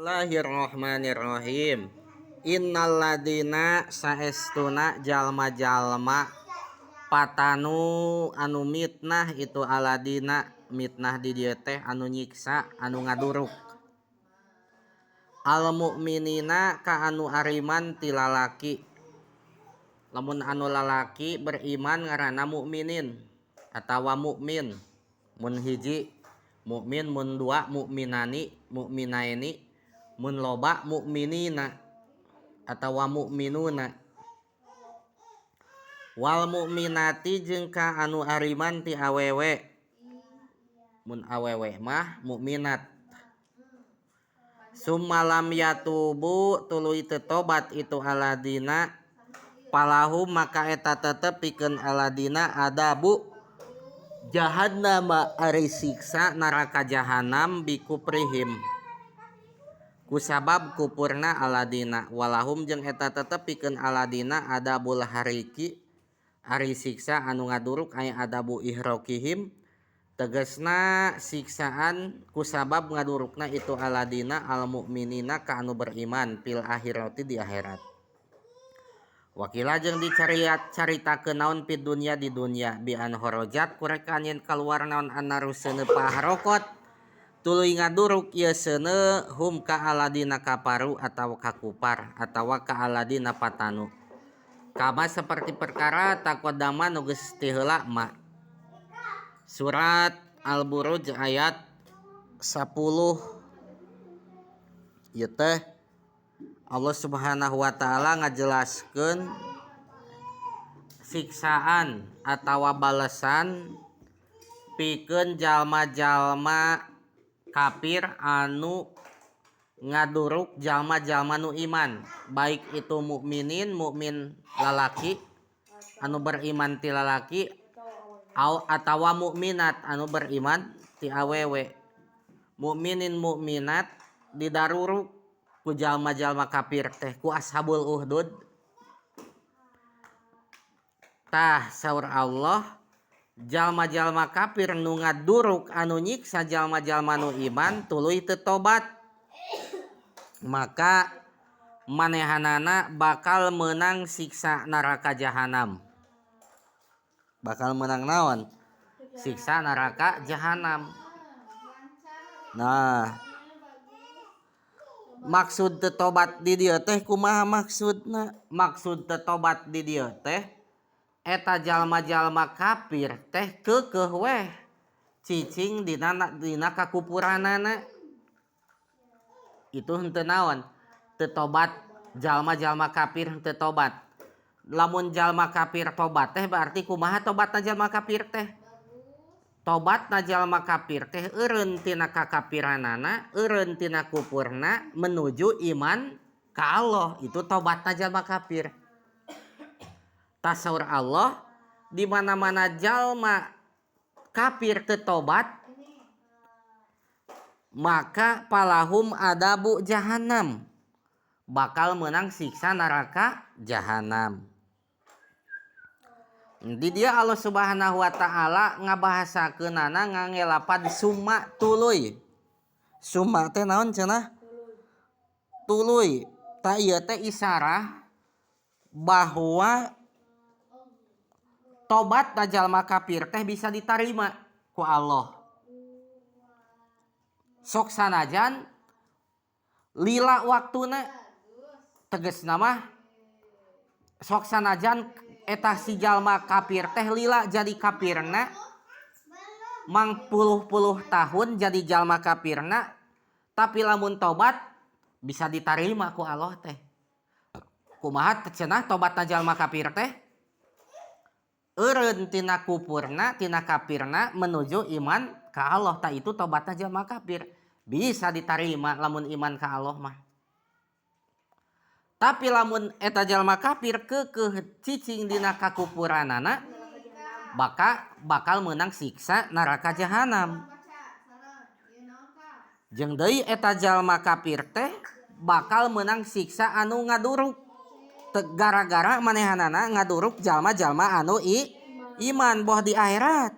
Bismillahirrahmanirrahim. Innal ladina saestuna jalma-jalma patanu anu mitnah itu aladina mitnah di dieu teh anu nyiksa anu ngaduruk al mukminina ka anu ariman ti lalaki. Lamun anu lalaki beriman ngaranna mukminin atawa mukmin. Mun hiji mukmin, mun dua mukminani, mukminaini, mun loba mukminina atawa mukminuna. Wal mukminati jeung ka anu ariman ti awewe. Mun awewe mah mukminat. Summalam yatubu tuluy teu tobat itu aladina palahum maka eta tetep pikeun aladina adabu jahannam ari siksa neraka jahanam bikuprihim kusabab kupurna aladina walahum jeung eta tetep pikeun aladina adabul hariki ari siksa anu ngaduruk aya adabu ihrokihim tegasna siksaan kusabab ngadurukna itu aladina al mukminina ka anu beriman fil akhirati di akhirat. Wakila jeung dicaritakeun naon pid dunya di dunya bi an horojat kureka yen kaluar naon anaru seuneu paharokot tuluy ngaduruk ieu seuneu hum ka aladina kaparu atawa kakupar atawa ka aladina patanu kama seperti perkara taqaddama nu geus ti heula ma. Surat Al-Buruj ayat 10 ieu teh Allah Subhanahu wa taala ngajelaskeun siksaan atawa balesan pikeun jalma-jalma kafir anu ngaduruk jalma-jalma nu iman, baik itu mukminin, mukmin lalaki anu beriman ti lalaki atawa mukminat anu beriman ti awewe. Mukminin mukminat didaruruk ku jalma-jalma kafir teh ku ashabul uhdud. Tah saur Allah jalma-jalma kafir nu ngaduruk anu nyiksa jalma-jalma nu iman tuluy teu tobat maka manehanana bakal menang siksa neraka jahanam. Bakal menang naon? Siksa neraka jahanam. Nah, maksud teu tobat di dieu teh kumaha maksudna? Maksud teu tobat di dieu teh eta jalma-jalma kafir teh keukeuh weh cicing dina kakupuranana. Itu henteu naon? Teu tobat jalma-jalma kafir teu tobat. Lamun jalma kafir tobat teh berarti kumaha tobatna jalma kafir teh? Tobatna jalma kafir teh eureun tina kakafiranana, eureun tina kupurna menuju iman ka Allah. Itu tobatna jalma kafir. Tasaur Allah di mana-mana jalma kafir teu tobat maka palahum adabu jahanam bakal menang siksa neraka jahanam. Di dia Allah Subhanahu wa taala ngabahasakeunana ngangge summa tuluy. Summa teh naon cenah? Tuluy. Ta ieu teh isarah bahwa tobat jalma kafir teh bisa ditarima ku Allah. Sok sanajan lila waktuna tegasna mah sok sanajan eta si jalma kafir teh lila jadi kafirna mang puluh-puluh tahun jadi jalma kafirna tapi lamun tobat bisa diterima ku Allah teh. Kumaha cenah tobatna jalma kafir teh? Eureun tina kupurna tina kafirna menuju iman ka Allah, ta itu tobatna jalma kafir bisa diterima lamun iman ka Allah mah. Tapi lamun eta jalma kafir keukeuh cicing dina kakupuranana bakal menang siksa neraka jahanam. Jeung deui eta jalma kafir teh bakal menang siksa anu ngaduruk gara-gara manehanana ngaduruk jalma-jalma anu iman boh di akhirat.